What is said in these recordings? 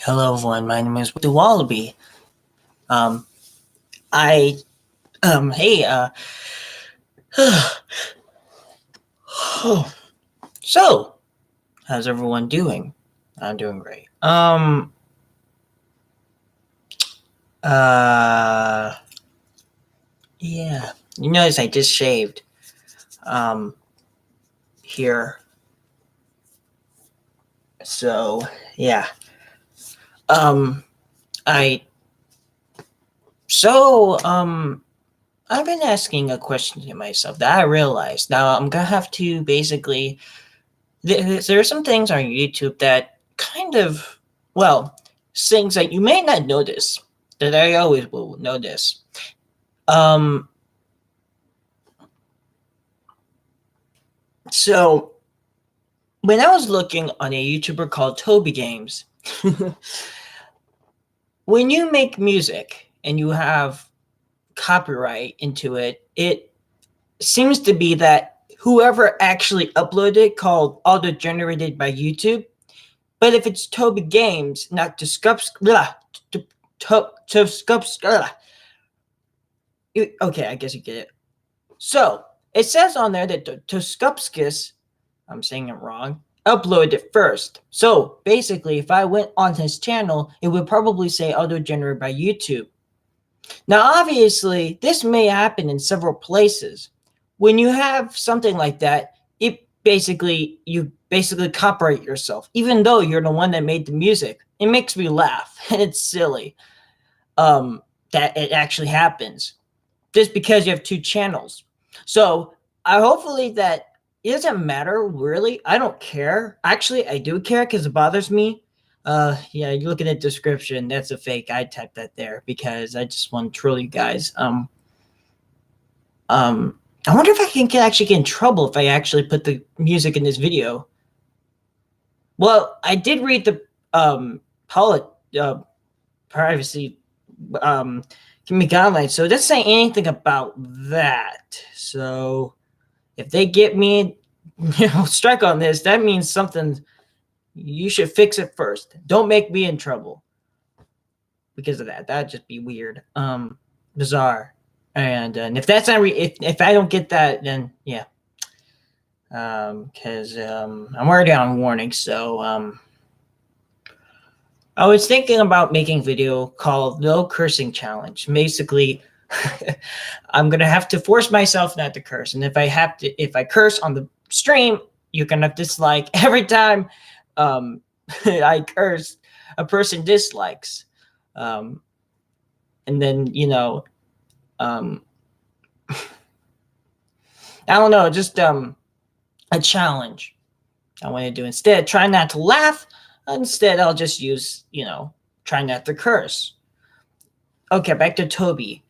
Hello, everyone. My name is the Wallaby. Um, I hey so how's everyone doing? I'm doing great. Uh, yeah. You notice I just shaved. Um, here. So yeah. Um, I so I've been asking a question to myself that I realized. Now I'm gonna have to basically. There are some things on YouTube that kind of, well, things that you may not notice that I always will notice. Um, so when I was looking on a YouTuber called Toby Games, when you make music and you have copyright into it, it seems to be that whoever actually uploaded it called auto-generated by YouTube. But if it's Toby Games, not to Scups, to Scups, okay, I guess you get it. So it says on there that Toskupskis, I'm saying it wrong, uploaded it first. So basically, if I went on his channel, it would probably say auto-generated by YouTube. Now, obviously, this may happen in several places. When you have something like that, you basically copyright yourself, even though you're the one that made the music. It makes me laugh, and it's silly that it actually happens just because you have two channels. So I hopefully that it doesn't matter really. I don't care. Actually, I do care because it bothers me. Yeah, you look at the description. That's a fake. I typed that there because I just want to troll you guys. I wonder if I can actually get in trouble if I actually put the music in this video. Well, I did read the privacy guidelines, so it doesn't say anything about that. So if they get me, strike on this, that means something. You should fix it first. Don't make me in trouble because of that. That'd just be weird, bizarre. And if that's not if I don't get that, then yeah, because I'm already on warning. So I was thinking about making a video called No Cursing Challenge. Basically, I'm gonna have to force myself not to curse, and if I curse on the stream, you're gonna dislike every time I curse. A person dislikes, and then I don't know, just a challenge I want to do instead. Try not to laugh. Instead, I'll just use try not to curse. Okay, back to Toby.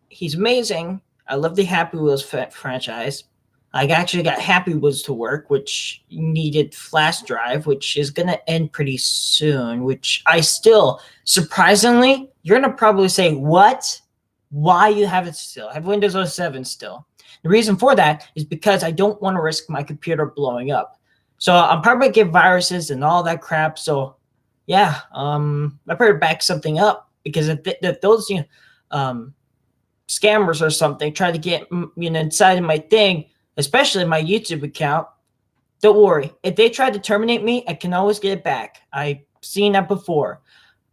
He's amazing. I love the Happy Wheels franchise. I actually got Happy Wheels to work, which needed flash drive, which is going to end pretty soon, which I still, surprisingly, you're going to probably say, what? Why you have it still? I have Windows 07 still. The reason for that is because I don't want to risk my computer blowing up. So I'm probably going to get viruses and all that crap. So yeah, I better back something up because if those scammers or something try to get inside of my thing, especially my YouTube account, don't worry. If they try to terminate me, I can always get it back. I've seen that before,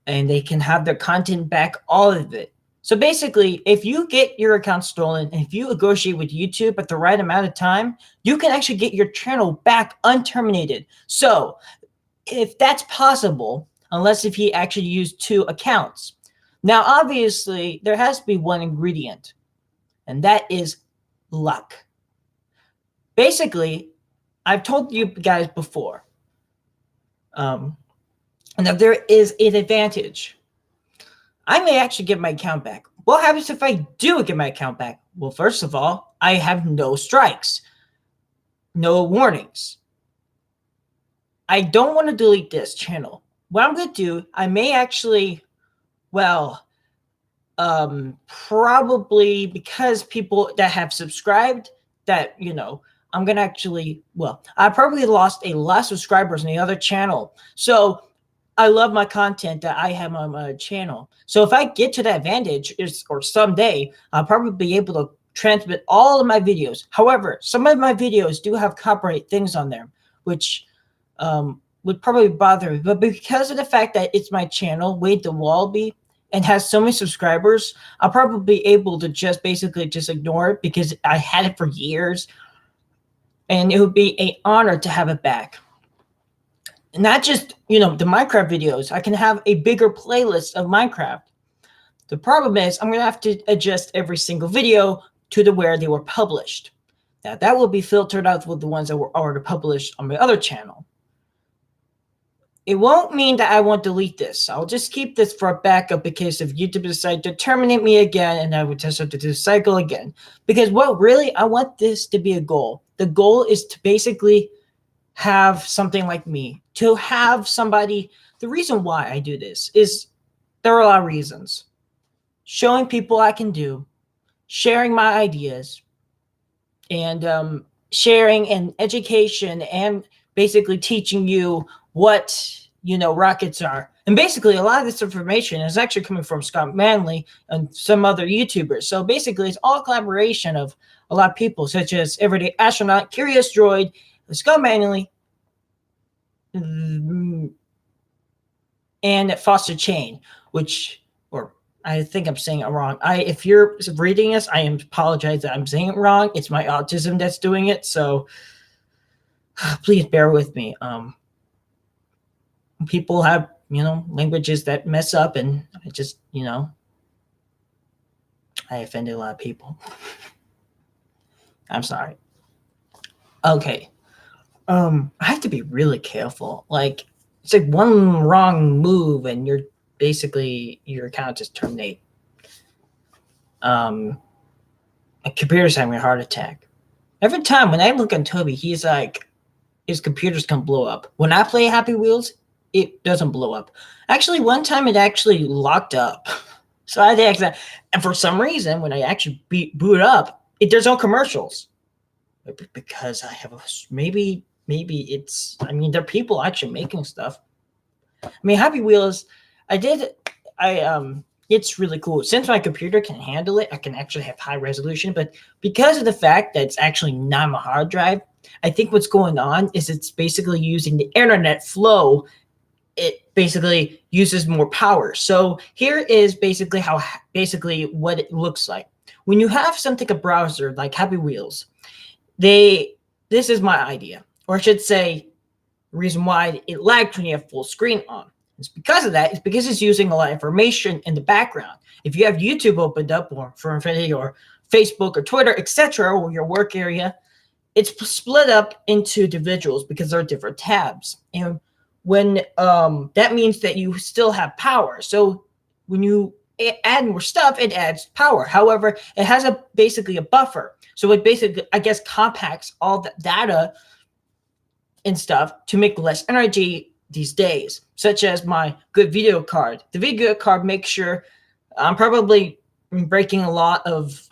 and they can have their content back, all of it. So basically, if you get your account stolen and if you negotiate with YouTube at the right amount of time, you can actually get your channel back unterminated. So if that's possible, unless if he actually used two accounts. Now, obviously, there has to be one ingredient, and that is luck. Basically, I've told you guys before, that there is an advantage. I may actually get my account back. What happens if I do get my account back? Well, first of all, I have no strikes, no warnings. I don't want to delete this channel. What I'm going to do, I may actually, probably because people that have subscribed that, I'm going to actually, I probably lost a lot of subscribers on the other channel. So I love my content that I have on my channel. So if I get to that advantage or someday, I'll probably be able to transmit all of my videos. However, some of my videos do have copyright things on there, which would probably bother me. But because of the fact that it's my channel, Wade the Wallaby, and has so many subscribers, I'll probably be able to just basically just ignore it because I had it for years. And it would be an honor to have it back. Not just, the Minecraft videos. I can have a bigger playlist of Minecraft. The problem is I'm going to have to adjust every single video to the where they were published. Now, that will be filtered out with the ones that were already published on my other channel. It won't mean that I won't delete this. I'll just keep this for a backup because if YouTube decides to terminate me again, and I would just have to do the cycle again. Because I want this to be a goal. The goal is to basically have something like me, to have somebody. The reason why I do this is there are a lot of reasons. Showing people I can do, sharing my ideas, and sharing and education, and basically teaching you what rockets are. And basically a lot of this information is actually coming from Scott Manley and some other YouTubers. So basically it's all collaboration of a lot of people, such as Everyday Astronaut, Curious Droid, Scott Manley, and Foster Chain, or I think I'm saying it wrong. If you're reading this, I apologize that I'm saying it wrong. It's my autism that's doing it, so please bear with me. People have, languages that mess up, and I just, I offended a lot of people. I'm sorry. Okay. I have to be really careful. Like, it's like one wrong move and your account just terminate. A computer's having a heart attack. Every time when I look on Toby, he's like, his computer's gonna blow up. When I play Happy Wheels, it doesn't blow up. Actually, one time it actually locked up. So I had to and for some reason, when I actually boot up, there's no commercials. Because I have maybe it's, there are people actually making stuff. Happy Wheels, it's really cool. Since my computer can handle it, I can actually have high resolution, but because of the fact that it's actually not my hard drive, I think what's going on is it's basically using the internet flow. It basically uses more power. So here is basically what it looks like. When you have something, a browser like Happy Wheels, this is my idea, or I should say, the reason why it lagged when you have full screen on. It's because of that. It's because it's using a lot of information in the background. If you have YouTube opened up, or for Infinity, or Facebook, or Twitter, etc., or your work area, it's split up into individuals because there are different tabs. And when that means that you still have power. So when you add more stuff, it adds power. However, it has basically a buffer. So it basically, I guess, compacts all the data and stuff to make less energy these days, such as my good video card. The video card makes sure I'm probably breaking a lot of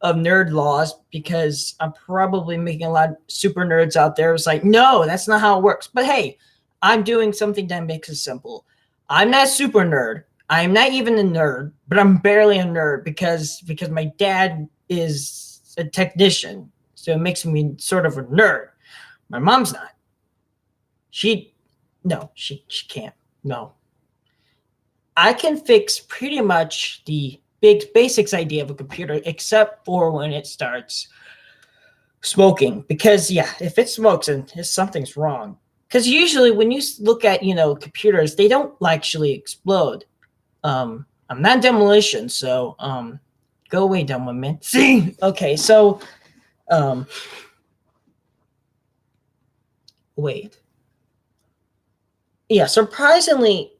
of nerd laws, because I'm probably making a lot of super nerds out there. It's like, no, that's not how it works. But hey, I'm doing something that makes it simple. I'm not a super nerd. I'm not even a nerd, but I'm barely a nerd because my dad is a technician, so it makes me sort of a nerd. My mom's not. She can't. No. I can fix pretty much the basics idea of a computer, except for when it starts smoking. Because if it smokes, and something's wrong. Because usually when you look at computers, they don't actually explode. I'm not demolition, so go away, dumb woman. See? Okay, so wait. Yeah, surprisingly,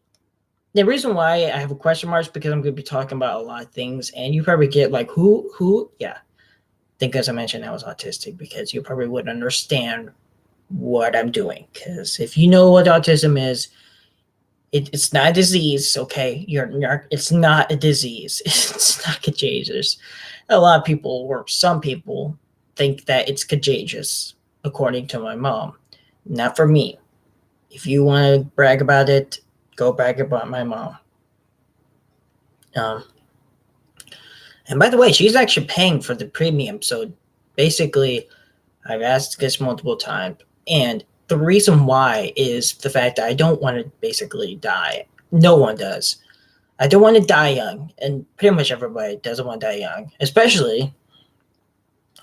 the reason why I have a question mark is because I'm going to be talking about a lot of things, and you probably get like, who? Yeah. I think, as I mentioned, I was autistic, because you probably wouldn't understand what I'm doing. Because if you know what autism is, it's not a disease, okay? It's not a disease. It's not contagious. A lot of people, or some people, think that it's contagious, according to my mom. Not for me. If you want to brag about it, go brag about my mom. And by the way, she's actually paying for the premium. So basically, I've asked this multiple times, and the reason why is the fact that I don't want to basically die. No one does. I don't want to die young, and pretty much everybody doesn't want to die young, especially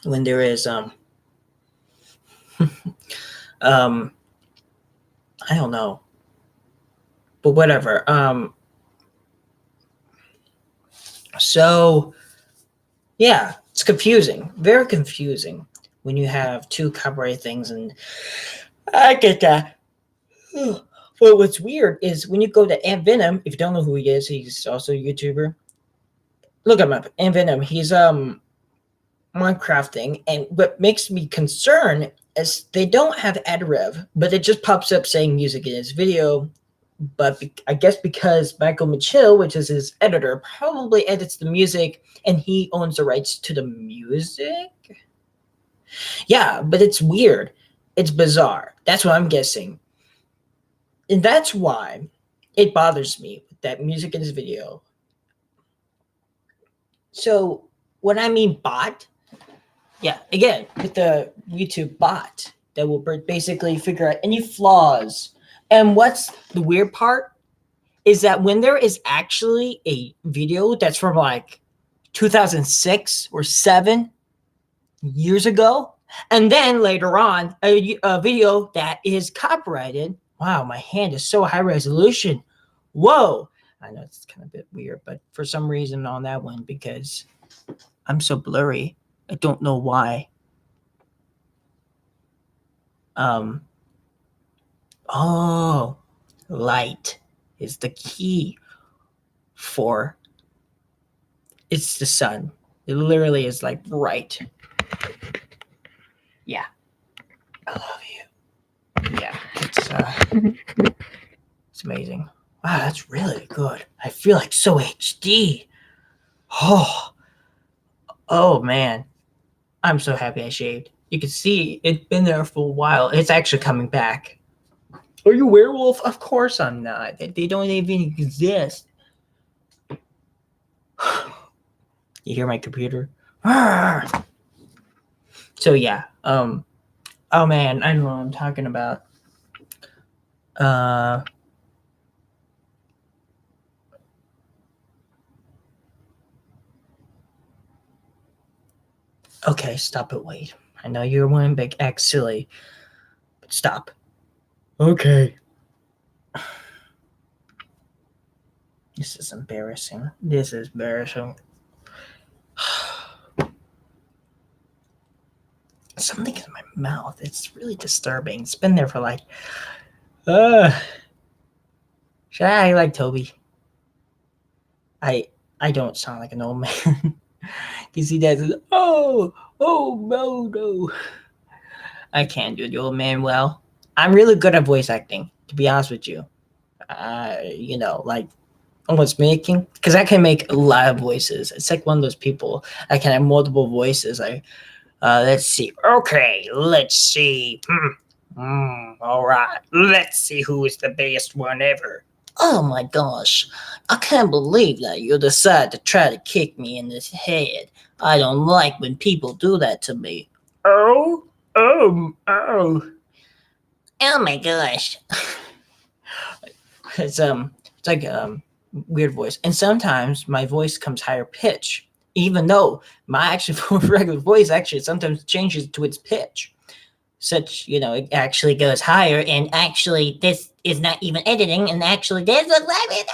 when there is I don't know, but whatever. So yeah, it's confusing, very confusing when you have two copyright things, and I get that. But what's weird is when you go to Ant Venom, if you don't know who he is, he's also a YouTuber. Look him up, Ant Venom. He's Minecrafting, and what makes me concerned is they don't have ad rev, but it just pops up saying music in his video. But I guess because Michael Mitchell, which is his editor, probably edits the music and he owns the rights to the music. Yeah, but it's weird. It's bizarre. That's what I'm guessing. And that's why it bothers me with that music in his video. So when I mean bot, yeah, again, with the YouTube bot that will basically figure out any flaws. And what's the weird part is that when there is actually a video that's from like 2006 or 7 years ago, and then later on a video that is copyrighted. Wow, my hand is so high resolution. Whoa. I know it's kind of a bit weird, but for some reason on that one, because I'm so blurry, I don't know why. Oh, light is the key for it's the sun. It literally is like bright. Yeah. I love you. Yeah, it's amazing. Wow, that's really good. I feel like so HD. Oh man. I'm so happy I shaved. You can see it's been there for a while. It's actually coming back. Are you a werewolf? Of course I'm not. They don't even exist. You hear my computer? So yeah. Oh man, I know what I'm talking about. Okay, stop it. Wait. I know you're one big act silly, but stop. Okay. This is embarrassing. This is embarrassing. Something in my mouth. It's really disturbing. It's been there for like. Should I act like Toby? I don't sound like an old man. You see that? Oh no. I can't do the old man well. I'm really good at voice acting, to be honest with you. Like almost making, because I can make a lot of voices. It's like one of those people. I can have multiple voices. Let's see. Okay, let's see. All right. Let's see who is the best one ever. Oh my gosh. I can't believe that you decide to try to kick me in the head. I don't like when people do that to me. Oh my gosh. It's like weird voice. And sometimes my voice comes higher pitch, even though my actual regular voice actually sometimes changes to its pitch. It actually goes higher, and actually this is not even editing, and actually this looks like it.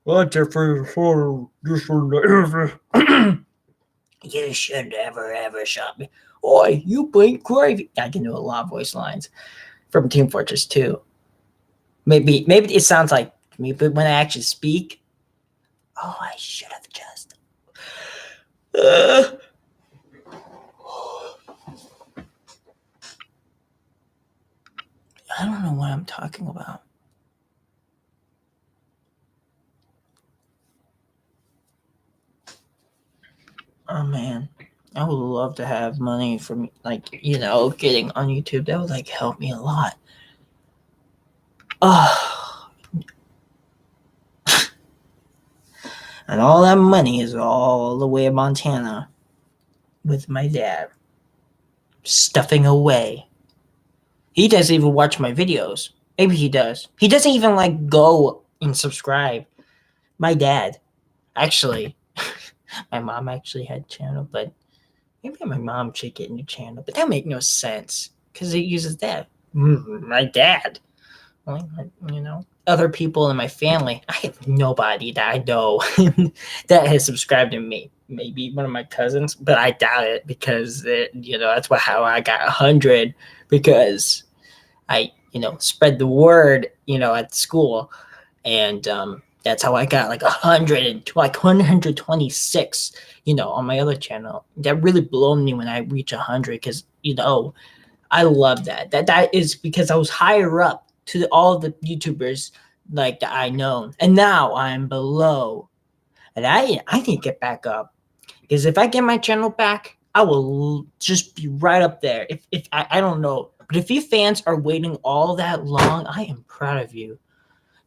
What for this one? You should never ever shot me. Oi, you blink gravy. I can do a lot of voice lines from Team Fortress 2. Maybe it sounds like me, but when I actually speak, I should have just. I don't know what I'm talking about. Oh man, I would love to have money from getting on YouTube. That would help me a lot. Oh, and all that money is all the way in Montana with my dad, stuffing away. He doesn't even watch my videos. Maybe he does. He doesn't even like go and subscribe. My dad, actually, my mom actually had a channel, but maybe my mom should get a new channel. But that make no sense because it uses that. My dad. Well, other people in my family. I have nobody that I know that has subscribed to me. Maybe one of my cousins, but I doubt it because that's how I got 100 because I spread the word at school, and that's how I got like 100 and like 126 on my other channel. That really blew me when I reach 100 because I love that is because I was higher up to all the YouTubers like that I know, and now I'm below, and I need to get back up because if I get my channel back, I will just be right up there. If I don't know, but if you fans are waiting all that long, I am proud of you.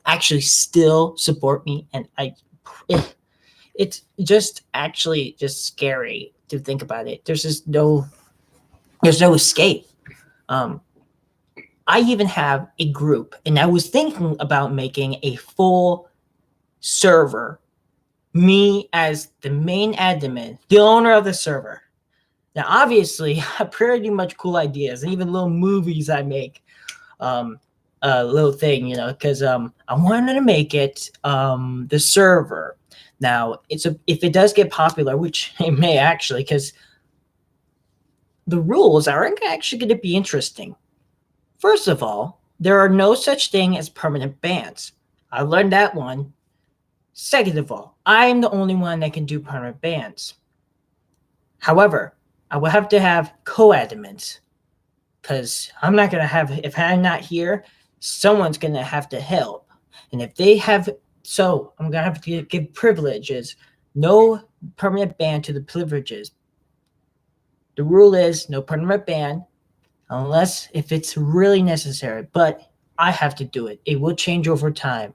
Actually, still support me, and it's just actually just scary to think about it. There's no escape. Um, I even have a group, and I was thinking about making a full server. Me as the main admin, the owner of the server. Now, obviously, I have pretty much cool ideas, and even little movies I make. A little thing, because I wanted to make it the server. Now, if it does get popular, which it may actually, because the rules are actually going to be interesting. First of all, there are no such thing as permanent bans. I learned that one. Second of all, I am the only one that can do permanent bans. However, I will have to have co-admins because I'm not going to have, if I'm not here, someone's going to have to help. And if they have, so I'm going to have to give privileges. No permanent ban to the privileges. The rule is no permanent ban unless if it's really necessary, but I have to do it. It will change over time.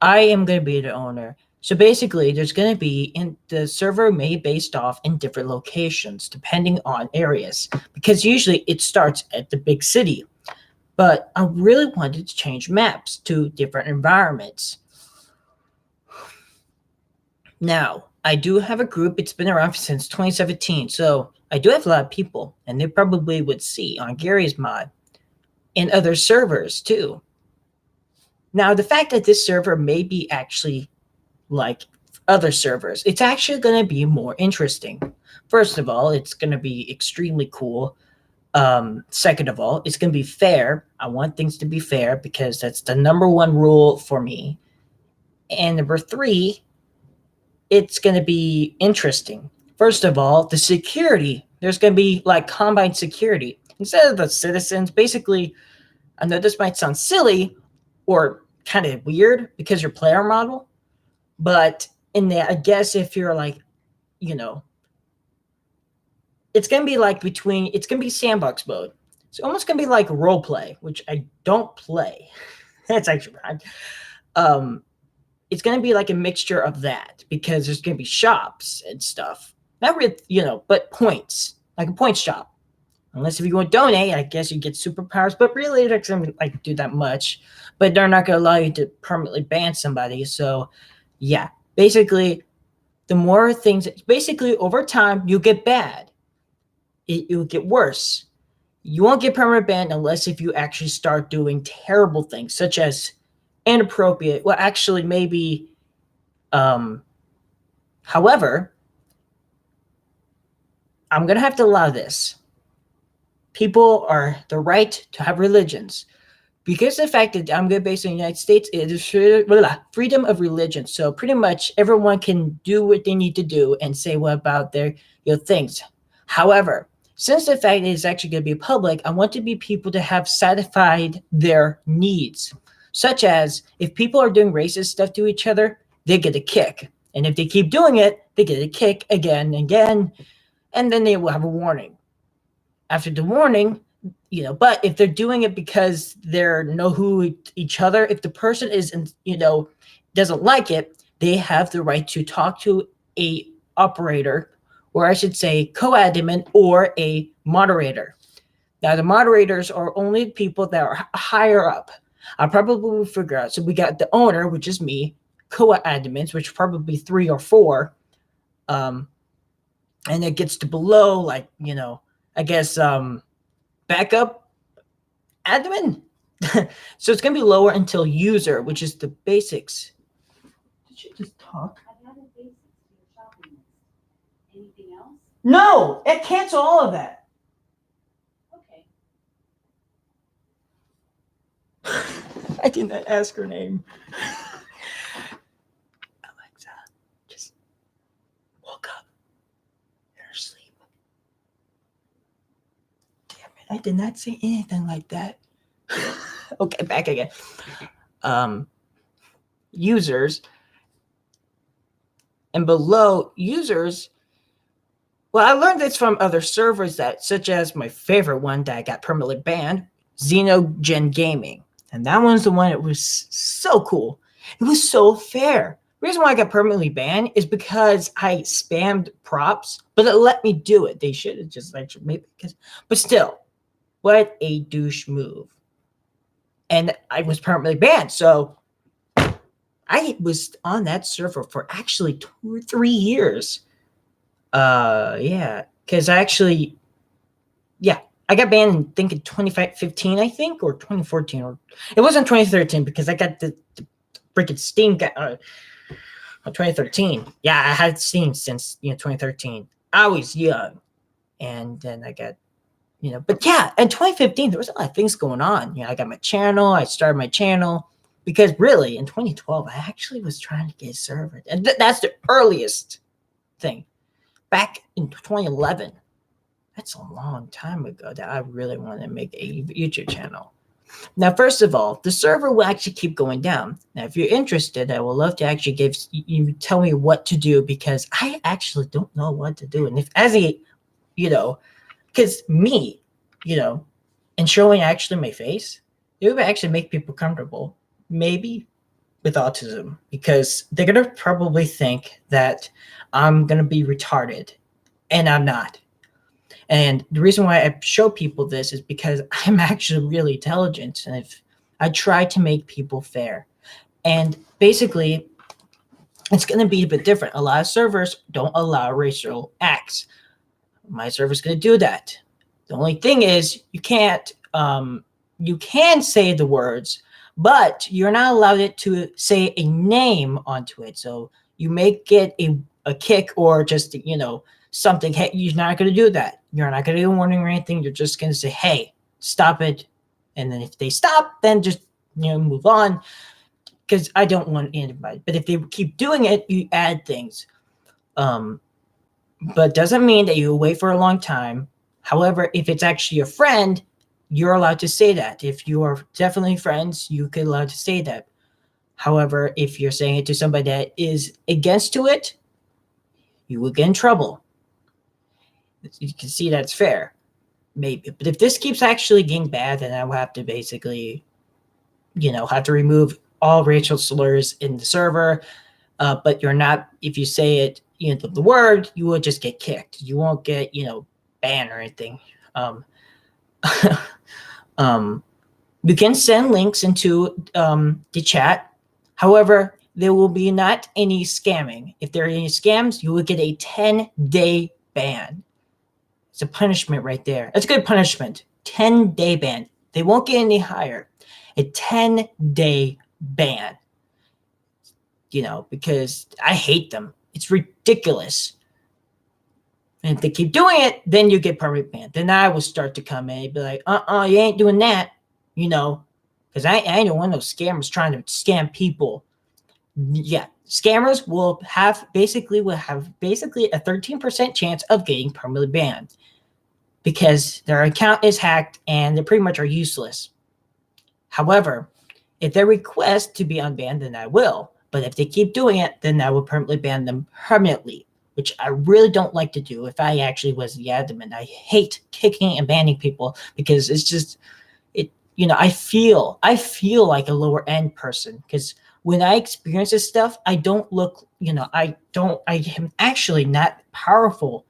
I am going to be the owner. So basically, there's going to be the server may be based off in different locations depending on areas because usually it starts at the big city. But I really wanted to change maps to different environments. Now, I do have a group. It's been around since 2017. So I do have a lot of people, and they probably would see on Gary's mod and other servers too. Now, the fact that this server may be actually like other servers, it's actually going to be more interesting. First of all, it's going to be extremely cool. Second of all, it's going to be fair. I want things to be fair because that's the number one rule for me. And number three, it's going to be interesting. First of all, the security. There's going to be like combined security. Instead of the citizens, basically, I know this might sound silly or kind of weird because your player model, but in there, I guess if you're like, it's going to be like it's going to be sandbox mode. It's almost going to be like role play, which I don't play. That's actually right. It's going to be like a mixture of that because there's going to be shops and stuff. Not really, but points, like a point shop. Unless if you want to donate, I guess you get superpowers, but really they're going to like do that much. But they're not going to allow you to permanently ban somebody. So, yeah, basically, the more things, basically over time, you get bad. It will get worse. You won't get permanent ban unless if you actually start doing terrible things, such as inappropriate. Well, actually, maybe. However, I'm gonna have to allow this. People are the right to have religions. Because of the fact that I'm going to base in the United States, it is freedom of religion. So pretty much everyone can do what they need to do and say what about their things. However, since the fact is actually going to be public, I want to be people to have satisfied their needs. Such as if people are doing racist stuff to each other, they get a kick. And if they keep doing it, they get a kick again and again. And then they will have a warning. After the warning, But if they're doing it because they're know who each other, if the person isn't, doesn't like it, they have the right to talk to a operator, or I should say co-admin or a moderator. Now the moderators are only people that are higher up. I probably will figure out. So we got the owner, which is me, co-admins, which probably 3 or 4, and it gets to below, like, I guess backup admin. So it's going to be lower until user, which is the basics. Did you just talk? I've added basics to your shopping list. Anything else? No, it cancel all of that. Okay. I didn't ask her name. Alexa just woke up in her sleep. Damn it, I did not say anything like that. Okay, back again. Users, and below users, well, I learned this from other servers such as my favorite one that I got permanently banned, Xenogen Gaming. And that one's the one that was so cool. It was so fair. The reason why I got permanently banned is because I spammed props, but it let me do it. They should have just maybe but still, what a douche move. And I was permanently banned. So I was on that server for actually 2 or 3 years. Yeah, because I got banned in, I think, in 2015, I think, or 2014, or it wasn't 2013 because I got the freaking Steam 2013. Yeah, I had Steam since 2013. I was young, and then I got but yeah, in 2015 there was a lot of things going on. I got my channel. I started my channel because really in 2012 I actually was trying to get a server, and that's the earliest thing. Back in 2011, that's a long time ago that I really wanted to make a YouTube channel. Now, first of all, the server will actually keep going down. Now, if you're interested, I would love to actually tell me what to do, because I actually don't know what to do. And if because me, and showing actually my face, it would actually make people comfortable, maybe with autism, because they're going to probably think that I'm going to be retarded, and I'm not. And the reason why I show people this is because I'm actually really intelligent, and I try to make people fair. And basically, it's going to be a bit different. A lot of servers don't allow racial acts. My server's going to do that. The only thing is you can't, you can say the words, but you're not allowed to say a name onto it. So you may get a kick or just, something. Hey, you're not going to do that. You're not going to do a warning or anything. You're just going to say, hey, stop it. And then if they stop, then just, move on, because I don't want anybody. But if they keep doing it, you add things. But doesn't mean that you wait for a long time. However, if it's actually a friend, you're allowed to say that. If you are definitely friends, you could allowed to say that. However, if you're saying it to somebody that is against to it, you will get in trouble. You can see that's fair, maybe. But if this keeps actually getting bad, then I will have to basically, have to remove all racial slurs in the server. But you're not, if you say it, the word, you will just get kicked. You won't get, banned or anything. You can send links into the chat. However, there will be not any scamming. If there are any scams, you will get a 10-day ban. It's a punishment right there. That's a good punishment. 10-day ban. They won't get any higher. A 10-day ban. Because I hate them. It's ridiculous. And if they keep doing it, then you get permanent ban. Then I will start to come in and be like, you ain't doing that, because I ain't one of those scammers trying to scam people. Yeah, scammers will have basically a 13% chance of getting permanently banned, because their account is hacked and they pretty much are useless. However, if they request to be unbanned, then I will. But if they keep doing it, then I will permanently ban them permanently. which I really don't like to do. If I actually was the admin, I hate kicking and banning people because it's just it. I feel like a lower end person because when I experience this stuff, I don't look. I don't. I am actually not powerful.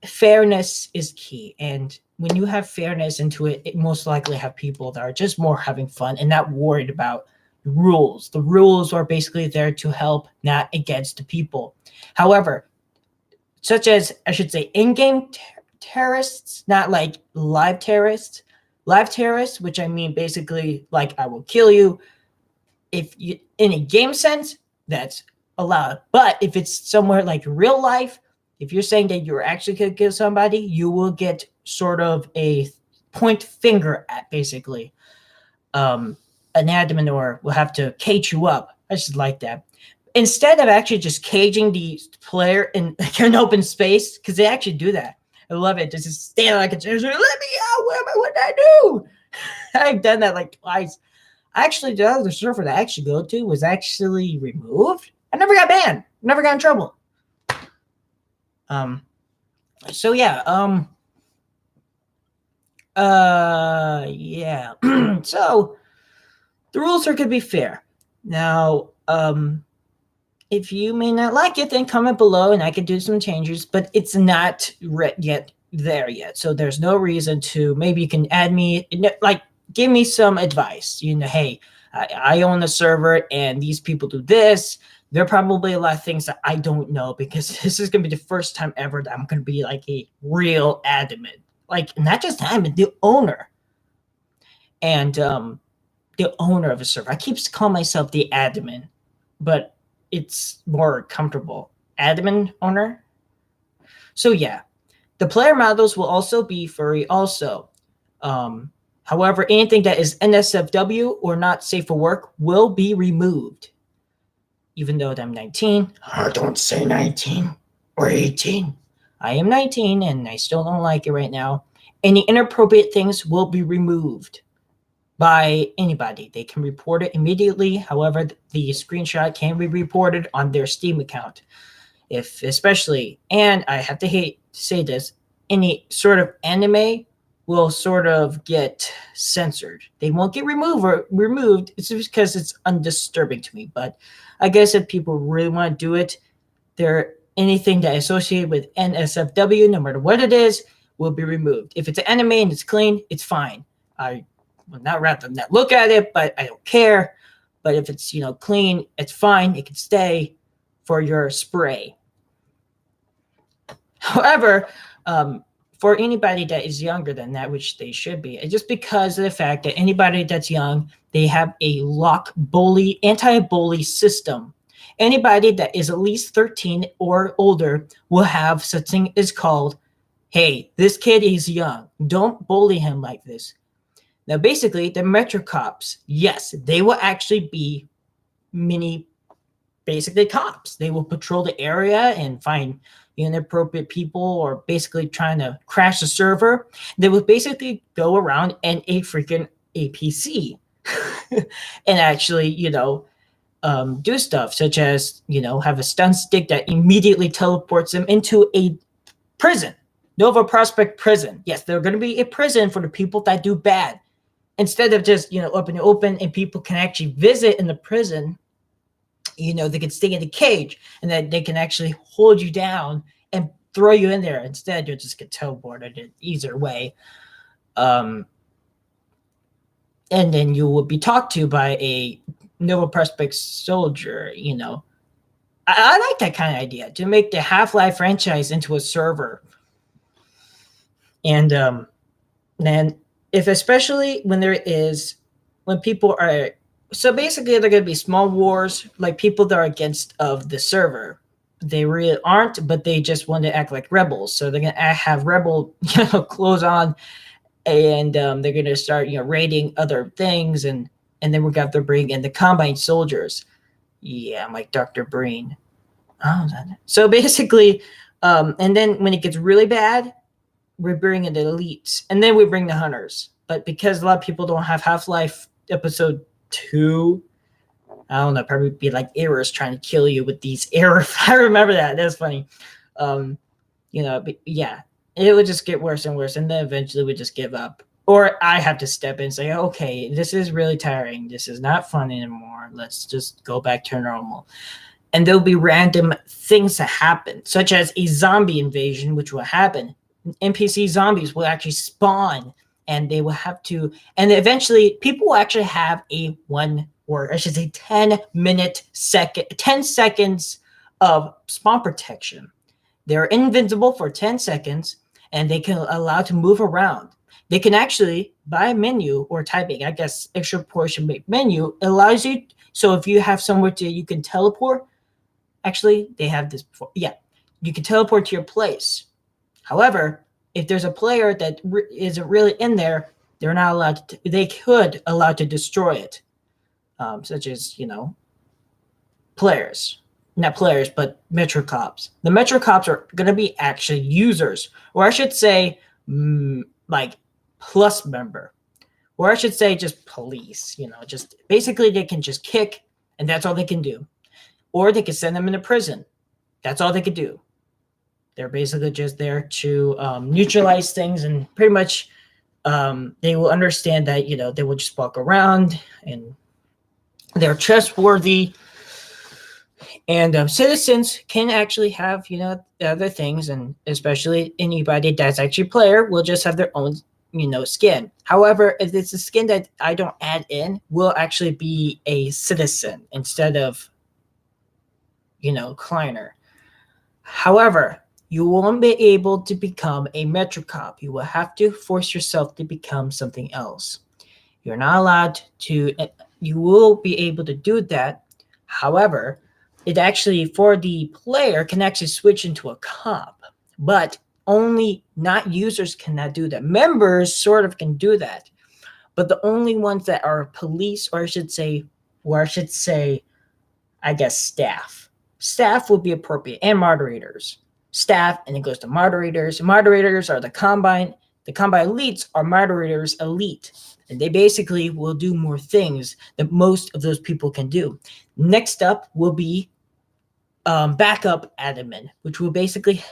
Fairness is key, and when you have fairness into it, it most likely have people that are just more having fun and not worried about rules. The rules are basically there to help, not against the people. However, such as I should say in-game terrorists, not like live terrorists. Live terrorists, which I mean basically like I will kill you. If you in a game sense, that's allowed. But if it's somewhere like real life, if you're saying that you're actually going to kill somebody, you will get sort of a point finger at basically. An admin or will have to cage you up. I just like that. Instead of actually just caging the player in an open space, because they actually do that. I love it. Just stand like a let me out. What did I do? I've done that like twice. Actually, the other server that I actually go to was actually removed. I never got banned. Never got in trouble. So yeah. Yeah. So the rules are going to be fair. Now, if you may not like it, then comment below and I could do some changes, but it's not yet there yet. So there's no reason to, maybe you can add me, like, give me some advice. Hey, I own the server and these people do this. There are probably a lot of things that I don't know because this is going to be the first time ever that I'm going to be like a real admin. Like, not just admin, the owner. And the owner of a server. I keep calling myself the admin, but it's more comfortable. Admin owner. So yeah, the player models will also be furry also. However, anything that is NSFW or not safe for work will be removed. Even though I'm 19, don't say 19 or 18. I am 19 and I still don't like it right now. Any inappropriate things will be removed by anybody. They can report it immediately. However, the screenshot can be reported on their Steam account. If especially, and I have to say this, any sort of anime will sort of get censored. They won't get removed. It's just because it's undisturbing to me. But I guess if people really want to do it, anything that is associated with NSFW, no matter what it is, will be removed. If it's an anime and it's clean, it's fine. I will not rather not look at it, but I don't care. But if it's clean, it's fine. It can stay for your spray. However, for anybody that is younger than that, which they should be, just because of the fact that anybody that's young, they have a anti-bully system. Anybody that is at least 13 or older will have such thing as called, hey, this kid is young. Don't bully him like this. Now, basically, the Metro Cops, yes, they will actually be basically cops. They will patrol the area and find inappropriate people or basically trying to crash the server. They will basically go around in a freaking APC and actually, do stuff such as, have a stun stick that immediately teleports them into a prison. Nova Prospect prison. Yes, there's going to be a prison for the people that do bad. Instead of just, open and people can actually visit in the prison, they can stay in the cage and then they can actually hold you down and throw you in there. Instead, you'll just get teleported either way. And then you will be talked to by a Nova Prospect soldier, I like that kind of idea, to make the Half-Life franchise into a server. And then especially when people are, so basically they're going to be small wars, like people that are against of the server. They really aren't, but they just want to act like rebels. So they're going to have rebel clothes on, and they're going to start raiding other things, and then we're going to bring in the Combine soldiers. Yeah, I'm like Dr. Breen. Oh, so basically, and then when it gets really bad, we bring in the elites, and then we bring the hunters. But because a lot of people don't have Half-Life Episode 2, I don't know, probably be like errors trying to kill you with these errors. I remember that. That's funny. Um, but yeah, it would just get worse and worse, and then eventually we just give up. Or I have to step in and say, okay, this is really tiring. This is not fun anymore. Let's just go back to normal. And there'll be random things that happen, such as a zombie invasion, which will happen. NPC zombies will actually spawn, and they will have to, and eventually people will actually have a 10 seconds of spawn protection. They're invincible for 10 seconds, and they can allow to move around. They can actually, by menu or typing, I guess, extra portion menu allows you. So if you have somewhere you can teleport, actually, they have this before. Yeah, you can teleport to your place. However, if there's a player that isn't really in there, they're not allowed to. They could allow to destroy it, such as players. Not players, but Metro Cops. The Metro Cops are going to be actually users, or I should say, like plus member, or I should say just police. Just basically they can just kick, and that's all they can do. Or they can send them into prison. That's all they could do. They're basically just there to neutralize things, and pretty much they will understand that they will just walk around and they're trustworthy. And citizens can actually have other things, and especially anybody that's actually a player will just have their own skin. However, if it's a skin that I don't add in, will actually be a citizen instead of Kleiner. However, you won't be able to become a Metro Cop. You will have to force yourself to become something else. You're not allowed to. You will be able to do that. However, it actually, for the player, can actually switch into a cop, but only not users cannot do that. Members sort of can do that, but the only ones that are police, or I should say, I guess staff. Staff would be appropriate, and moderators. Staff, and it goes to moderators. Moderators are the combine. The combine elites are moderators elite, and they basically will do more things than most of those people can do. Next up will be backup admin, which will basically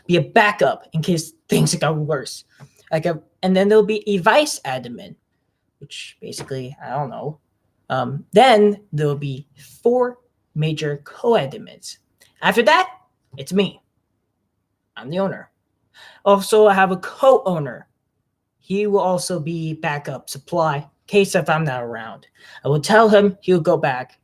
be a backup in case things got worse. And then there'll be a vice admin, which basically, I don't know. Then there'll be 4 major co-admins. After that, it's me. I'm the owner. Also, I have a co-owner. He will also be backup supply in case if I'm not around. I will tell him, he'll go back.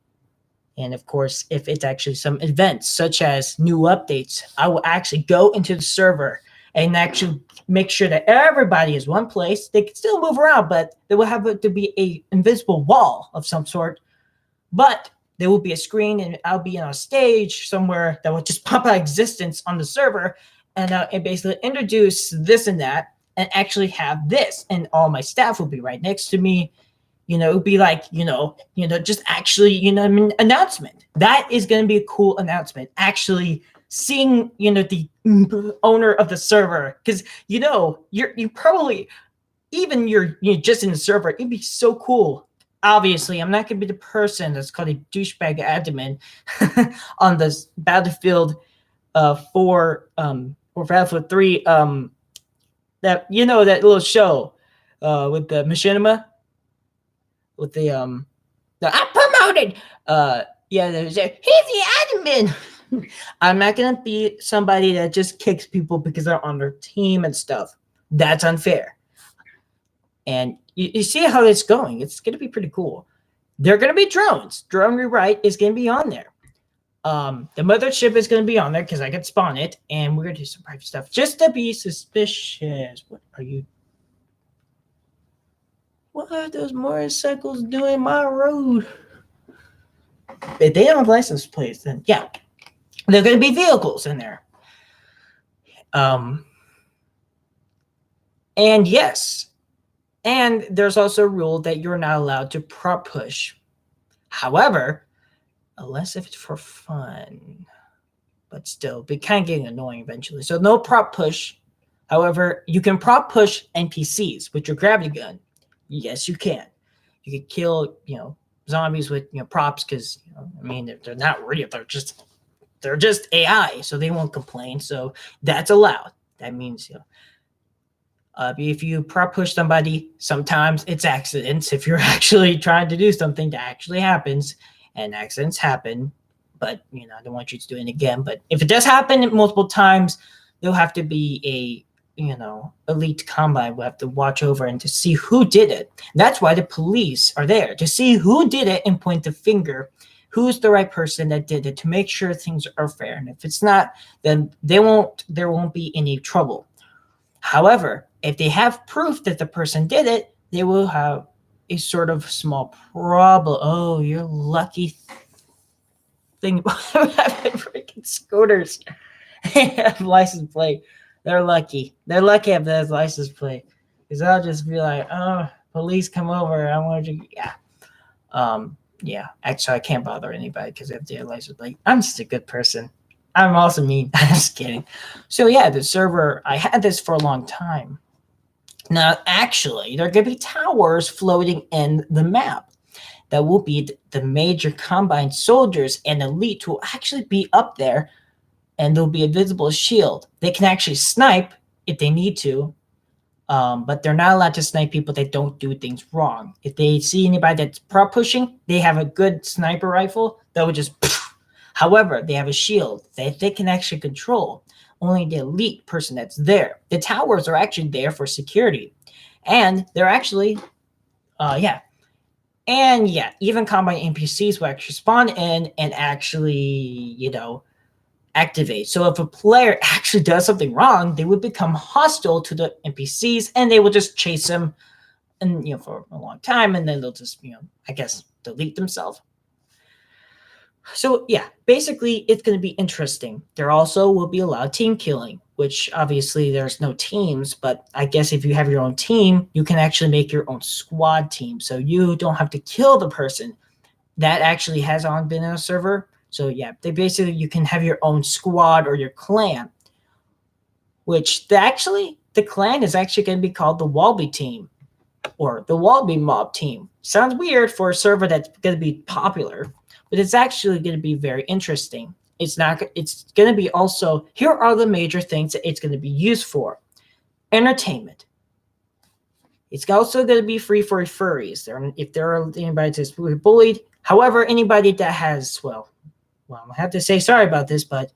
And of course, if it's actually some events such as new updates, I will actually go into the server and actually make sure that everybody is one place. They can still move around, but there will have to be an invisible wall of some sort. But there will be a screen, and I'll be on a stage somewhere that will just pop out existence on the server, and basically introduce this and that, and actually have this, and all my staff will be right next to me. It would be like, just actually, announcement. That is going to be a cool announcement. Actually seeing, the owner of the server, because, you probably, even you're just in the server, it'd be so cool. Obviously, I'm not going to be the person that's called a douchebag admin on this Battlefield 4 or Battlefield 3, that, that little show with the machinima. With the I'm promoted. He's the admin. I'm not gonna be somebody that just kicks people because they're on their team and stuff. That's unfair. And you see how it's going. It's gonna be pretty cool. They're gonna be drones. Drone rewrite is gonna be on there. The mothership is gonna be on there because I could spawn it, and we're gonna do some private stuff just to be suspicious. What are you? What are those motorcycles doing my road? If they don't have license plates, then yeah, they're going to be vehicles in there. And yes, and there's also a rule that you're not allowed to prop push. However, unless if it's for fun, but still, it kind of getting annoying eventually. So no prop push. However, you can prop push NPCs with your gravity gun. Yes, you can. You could kill, zombies with props because I mean they're not real. They're just AI, so they won't complain. So that's allowed. That means if you prop push somebody, sometimes it's accidents. If you're actually trying to do something that actually happens, and accidents happen, but I don't want you to do it again. But if it does happen multiple times, there'll have to be a elite combine. We'll have to watch over and to see who did it. That's why the police are there to see who did it and point the finger. Who's the right person that did it to make sure things are fair. And if it's not, then there won't be any trouble. However, if they have proof that the person did it, they will have a sort of small problem. Oh, you're lucky thing about having freaking scooters. They have license plate. They're lucky. They're lucky to have that license plate. Because I'll just be like, oh, police come over. I want you. Yeah. Actually, I can't bother anybody because if they have license plate, I'm just a good person. I'm also mean. I'm just kidding. So yeah, the server, I had this for a long time. Now, actually, there are going to be towers floating in the map. That will be the major combined soldiers and elite who will actually be up there, and there'll be a visible shield. They can actually snipe if they need to, but they're not allowed to snipe people that don't do things wrong. If they see anybody that's prop pushing, they have a good sniper rifle that would just. However, they have a shield that they can actually control. Only the elite person that's there. The towers are actually there for security, and they're actually, and even combine NPCs will actually spawn in and actually, activate. So if a player actually does something wrong, they would become hostile to the NPCs, and they will just chase them, and for a long time, and then they'll just, I guess, delete themselves. So yeah, basically it's going to be interesting. There also will be allowed team killing, which obviously there's no teams, but I guess if you have your own team, you can actually make your own squad team. So you don't have to kill the person. That actually has been on a server. So yeah, you can have your own squad or your clan, which the clan is actually going to be called the Wallaby team or the Wallaby mob team. Sounds weird for a server that's going to be popular. But it's actually going to be very interesting. It's going to be also, here are the major things that it's going to be used for. Entertainment. It's also going to be free for furries. If there are anybody that's bullied. However, anybody that has, well, I have to say sorry about this, but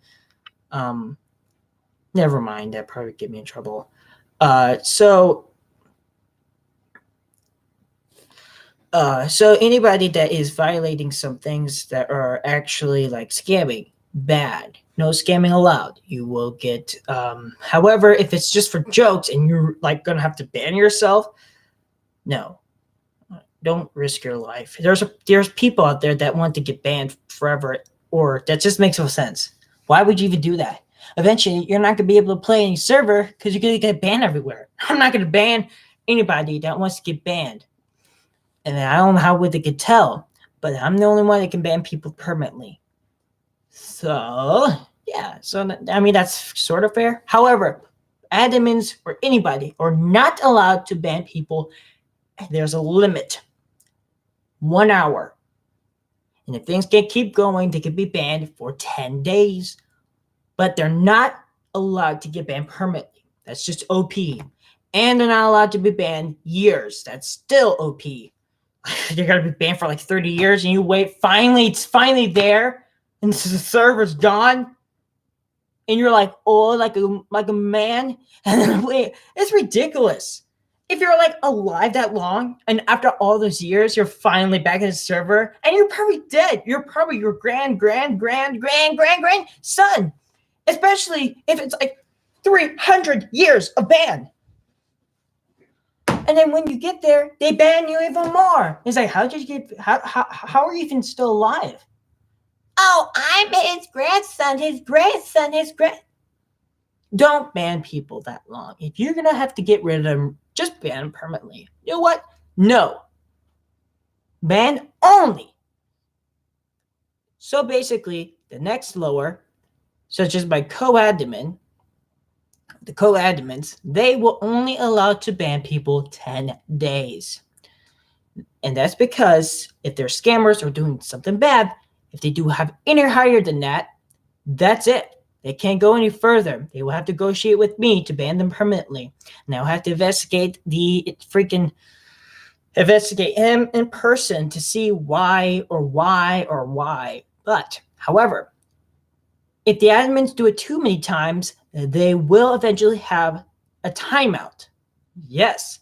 never mind. That probably get me in trouble. So anybody that is violating some things that are actually like scamming, bad. No scamming allowed. You will get. However, if it's just for jokes and you're like gonna have to ban yourself, no, don't risk your life. There's people out there that want to get banned forever, or that just makes no sense. Why would you even do that? Eventually, you're not gonna be able to play any server because you're gonna get banned everywhere. I'm not gonna ban anybody that wants to get banned. And I don't know how they could tell, but I'm the only one that can ban people permanently. So, yeah. So, I mean, that's sort of fair. However, admins or anybody are not allowed to ban people. There's a limit. 1 hour. And if things can keep going, they can be banned for 10 days. But they're not allowed to get banned permanently. That's just OP. And they're not allowed to be banned years. That's still OP. You're gonna be banned for like 30 years, and you wait. It's finally there, and the server's gone, and you're like, oh, like a man, and then wait, it's ridiculous. If you're like alive that long, and after all those years, you're finally back in the server, and you're probably dead. You're probably your grand son, especially if it's like 300 years of ban. And then when you get there, they ban you even more. It's like, how are you even still alive? Oh, I'm his grandson. Don't ban people that long. If you're going to have to get rid of them, just ban them permanently. You know what? No. Ban only. So basically, the next lower, such as my co-admin, the co-admins, they will only allow to ban people 10 days. And that's because if they're scammers or doing something bad, if they do have any higher than that, that's it. They can't go any further. They will have to negotiate with me to ban them permanently. And I'll have to investigate him in person to see why or why or why. But, however, if the admins do it too many times, they will eventually have a timeout. Yes,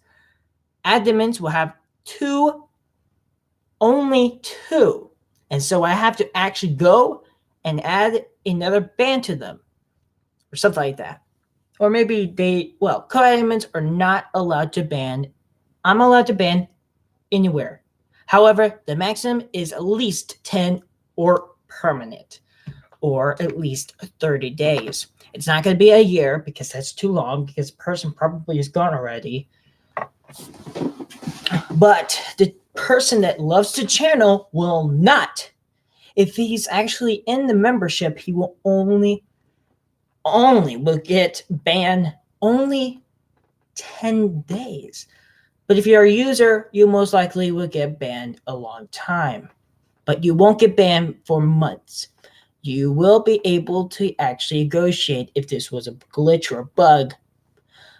admins will have only two. And so I have to actually go and add another ban to them or something like that. Or maybe co-admins are not allowed to ban. I'm allowed to ban anywhere. However, the maximum is at least 10 or permanent, or at least 30 days. It's not going to be a year because that's too long, because the person probably is gone already. But the person that loves the channel will not. If he's actually in the membership, he will only will get banned only 10 days. But if you're a user, you most likely will get banned a long time. But you won't get banned for months. You will be able to actually negotiate if this was a glitch or a bug,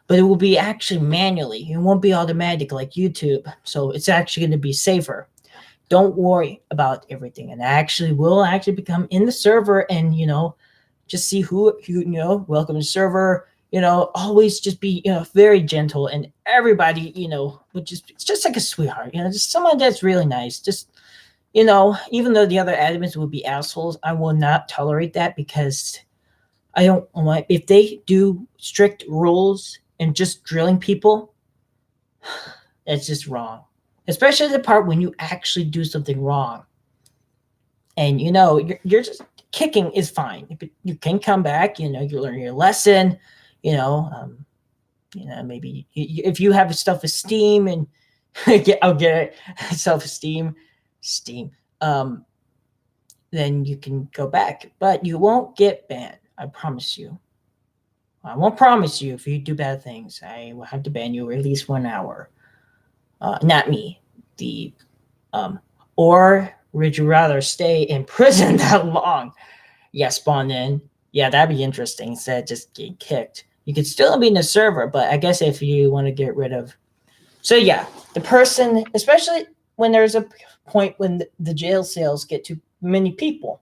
but it will be actually manually. It won't be automatic like YouTube. So it's actually going to be safer. Don't worry about everything. And I will become in the server and, just see who, welcome to the server, always just be, very gentle, and everybody, it's just like a sweetheart, just someone that's really nice. Just, even though the other admins will be assholes, I will not tolerate that, because I don't want, if they do strict rules and just drilling people, it's just wrong. Especially the part when you actually do something wrong. And, you're just, kicking is fine. You can come back, you learn your lesson, maybe if you have self-esteem and I'll get it, self-esteem, then you can go back, but you won't get banned. I promise you. I won't promise you if you do bad things. I will have to ban you at least 1 hour. Not me. Or would you rather stay in prison that long? Yeah, spawn in. Yeah, that'd be interesting instead of just getting kicked. You could still be in the server, but I guess if you want to get rid of... So yeah, the person, especially when there's a point when the jail cells get too many people,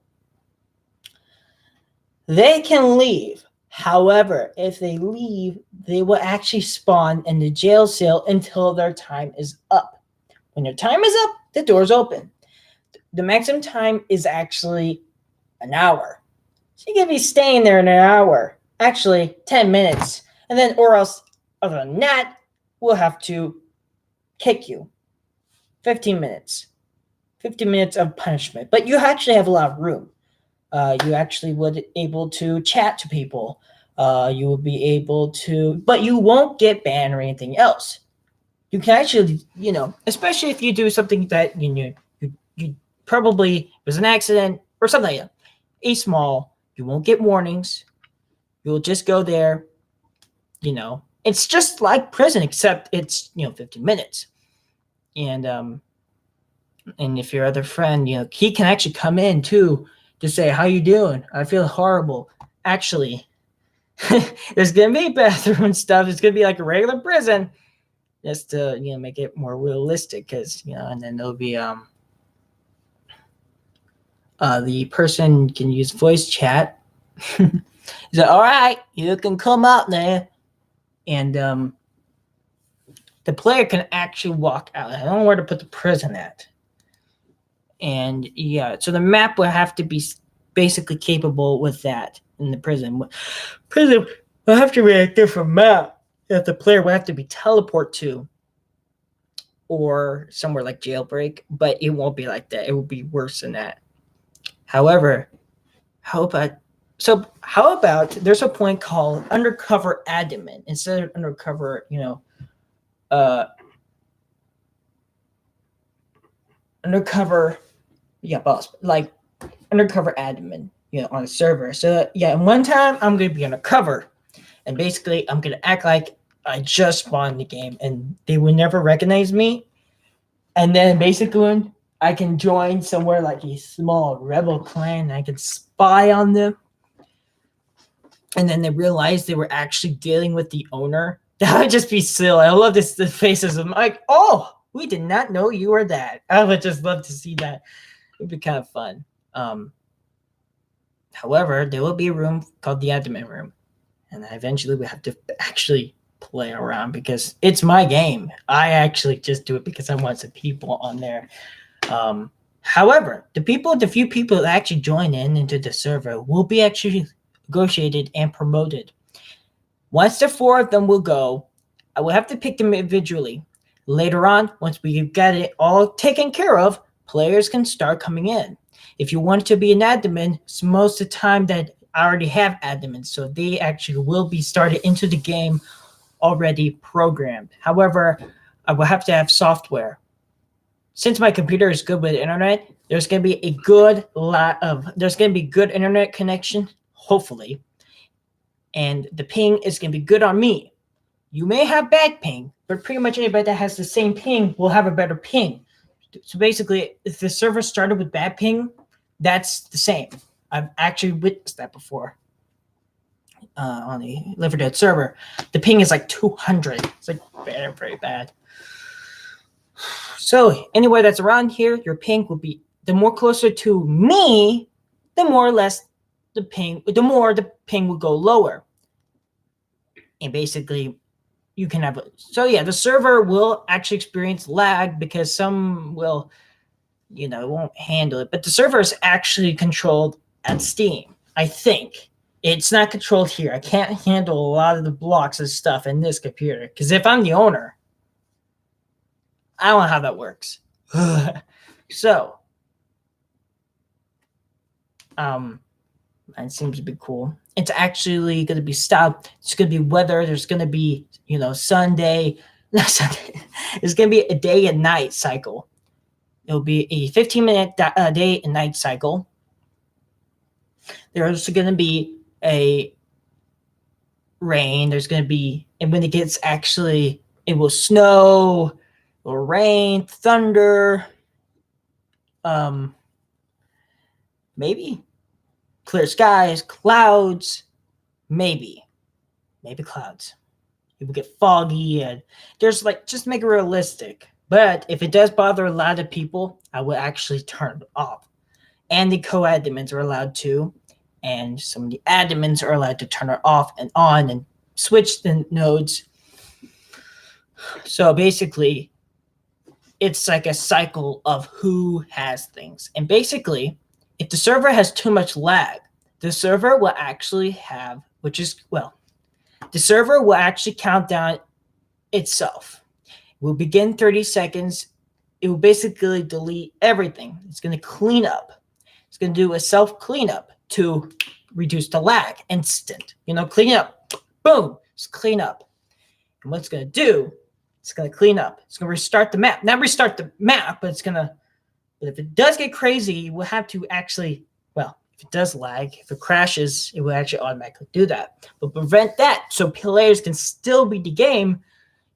they can leave. However, if they leave, they will actually spawn in the jail cell until their time is up. When their time is up, the door's open. The maximum time is actually an hour. So you can be staying there in an hour. Actually, 10 minutes. And then, or else, other than that, we'll have to kick you. 15 minutes. 15 minutes of punishment. But you actually have a lot of room. You actually would be able to chat to people. You will be able to, but you won't get banned or anything else. You can actually, especially if you do something that you probably was an accident or something like that. You won't get warnings. You'll just go there. It's just like prison, except it's 15 minutes. And if your other friend, he can actually come in too to say, "How you doing? I feel horrible." Actually, there's gonna be bathroom and stuff. It's gonna be like a regular prison, just to make it more realistic, because and then there'll be the person can use voice chat. He's like, "All right, you can come out there," and the player can actually walk out. I don't know where to put the prison at. And yeah, so the map will have to be basically capable with that in the prison. Prison will have to be a different map that the player will have to be teleport to, or somewhere like Jailbreak, but it won't be like that. It will be worse than that. However, how about there's a point called undercover admin instead of undercover, undercover, boss, like undercover admin, on a server. So yeah, and one time I'm gonna be undercover, and basically I'm gonna act like I just spawned the game, and they will never recognize me. And then basically when I can join somewhere like a small rebel clan, I can spy on them. And then they realized they were actually dealing with the owner. That would just be silly. I love this the faces of like, oh, we did not know you were that. I would just love to see that. It'd be kind of fun. However, there will be a room called the admin room, and eventually we have to actually play around because it's my game. I actually just do it because I want some people on there. However, the few people that actually join in into the server will be actually negotiated and promoted. Once the four of them will go, I will have to pick them individually. Later on, once we've got it all taken care of, players can start coming in. If you want to be an admin, it's most of the time that I already have admins, so they actually will be started into the game already programmed. However, I will have to have software. Since my computer is good with internet, there's going to be good internet connection, hopefully, and the ping is going to be good on me. You may have bad ping, but pretty much anybody that has the same ping will have a better ping. So basically, if the server started with bad ping, that's the same. I've actually witnessed that before on the Live or Dead server. The ping is like 200. It's like very, very bad. So anywhere that's around here, your ping will be the more closer to me, the more the ping will go lower. And basically, you can have so yeah, the server will actually experience lag because some will, won't handle it. But the server is actually controlled at Steam. I think it's not controlled here. I can't handle a lot of the blocks and stuff in this computer because if I'm the owner, I don't know how that works. So, it seems to be cool. It's actually going to be stopped. It's going to be weather. There's going to be, Sunday. Not Sunday. It's going to be a day and night cycle. It'll be a 15-minute day and night cycle. There's going to be a rain. There's going to be, and when it gets it will snow, or rain, thunder, maybe clear skies, clouds, maybe clouds. It will get foggy, and there's just make it realistic. But if it does bother a lot of people, I will actually turn it off. And the co-admins are allowed to, and some of the admins are allowed to turn it off and on and switch the nodes. So basically, it's like a cycle of who has things. And basically, if the server has too much lag, the server will actually the server will actually count down itself. It will begin 30 seconds. It will basically delete everything. It's going to clean up. It's going to do a self cleanup to reduce the lag. Instant. Clean up. Boom. Just clean up. And what it's going to do, it's going to clean up. It's going to restart the map. Not restart the map, but but if it does get crazy, we'll have to actually, if it does lag, if it crashes, it will actually automatically do that. But prevent that so players can still beat the game,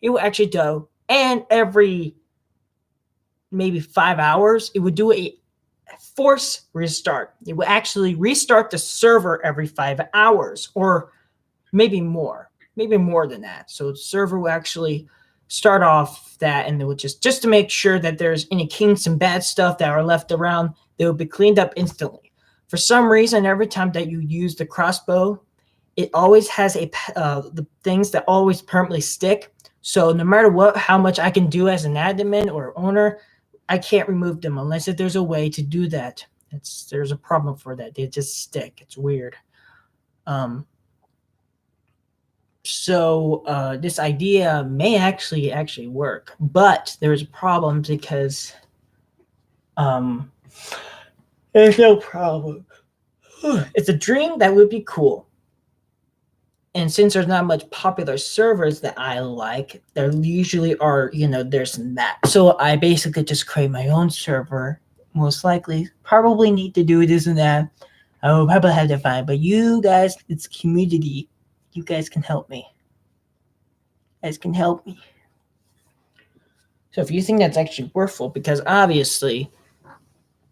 it will actually do. And every maybe 5 hours, it would do a force restart. It will actually restart the server every 5 hours, or maybe more than that. So the server will actually start off that, and it will just to make sure that there's any kinks and bad stuff that are left around, they will be cleaned up instantly. For some reason, every time that you use the crossbow, it always has the things that always permanently stick. So no matter how much I can do as an admin or owner, I can't remove them unless if there's a way to do that. There's a problem for that. They just stick. It's weird. So this idea may actually work, but there's a problem because there's no problem. It's a dream that would be cool. And since there's not much popular servers that I like, there usually are, there's that. So I basically just create my own server. Most likely, probably need to do this and that. I will probably have to find, but you guys, it's community. You guys can help me. So if you think that's actually worthful, because obviously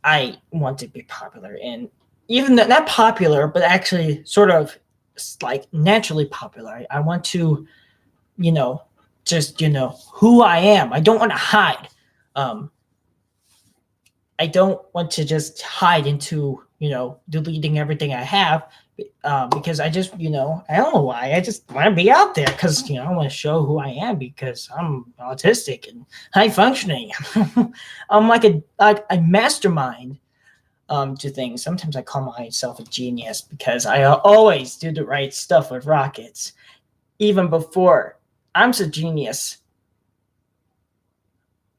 I want to be popular, and even not popular, but actually sort of like naturally popular. I want to, just who I am. I don't want to hide. Um, I don't want to just hide into deleting everything I have, because I just I don't know why. I just want to be out there because I want to show who I am because I'm autistic and high functioning. I'm like a mastermind to things. Sometimes I call myself a genius because I always do the right stuff with rockets, even before I'm so genius.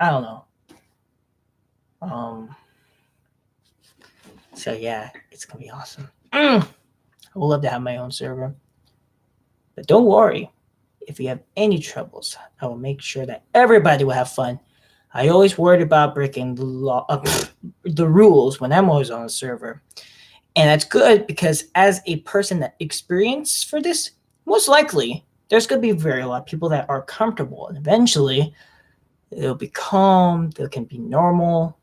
I don't know. So yeah, it's gonna be awesome. I would love to have my own server, but don't worry. If you have any troubles, I will make sure that everybody will have fun. I always worried about breaking the law, the rules when I'm always on a server. And that's good because as a person that experienced for this, most likely there's going to be very a lot of people that are comfortable, and eventually they'll be calm, they can be normal,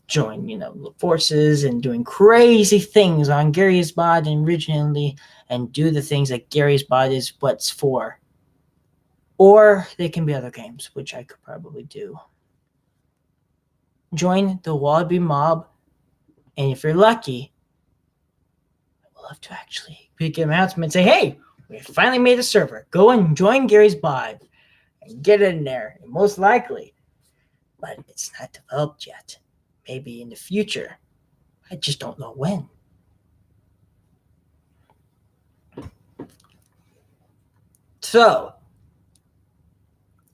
join the forces and doing crazy things on Gary's bot and originally, and do the things that Gary's bot is what's for. Or they can be other games, which I could probably do. Join the Wallaby mob, and if you're lucky, love to actually make an announcement and say, hey, we finally made a server. Go and join Gary's bot and get in there. And most likely, but it's not developed yet. Maybe in the future. I just don't know when. So,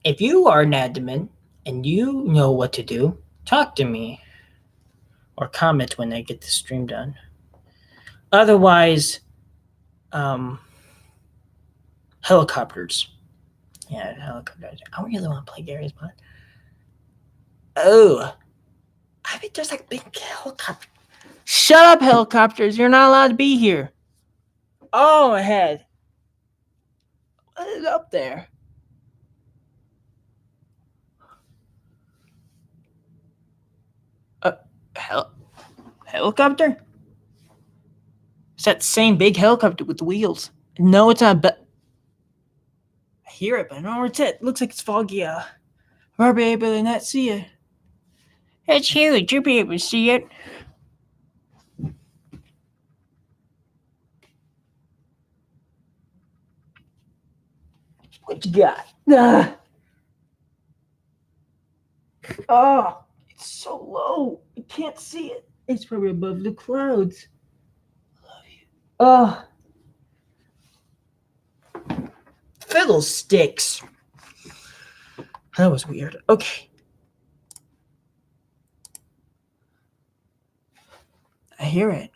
if you are an admin and you know what to do, talk to me or comment when I get the stream done. Otherwise, helicopters. Yeah, helicopters. I really want to play Gary's bot. Oh, I mean, there's like big helicopter. Shut up, helicopters! You're not allowed to be here. Oh, my head. What is up there? Helicopter? It's that same big helicopter with the wheels. No, it's not. But I hear it, but I don't know where it's at. It looks like it's foggy. I'll be able to not see it. It's huge. You'll be able to see it. What you got? Oh, it's so low. I can't see it. It's probably above the clouds. I love you. Oh. Fiddlesticks. That was weird. Okay. I hear it.